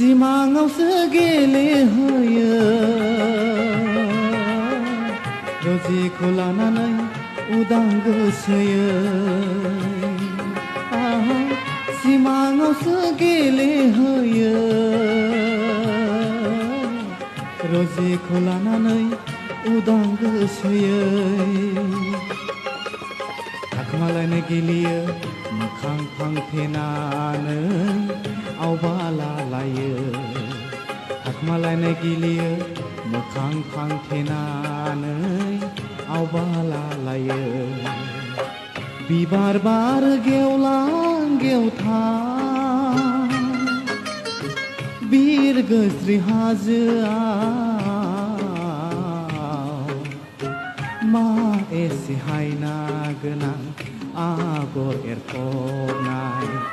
सिमाङावसो गेलेहोयो रजेखौ लानानै उदां गोसोयै सिमाङावसो गेलेहोयो रजेखौ लानानै उदां गोसोयै थाखोमालायनाय गेलेयो मोखां फांथेनानै आवबाला लायो थाखोमालायनाय गेलेयो मोखां फांथेनानै आवबाला लायो बिबार बार गेवलां गेवथां बिरगोस्रि हाजोआव मा एसे हायना गोनां आगर एरफबनाय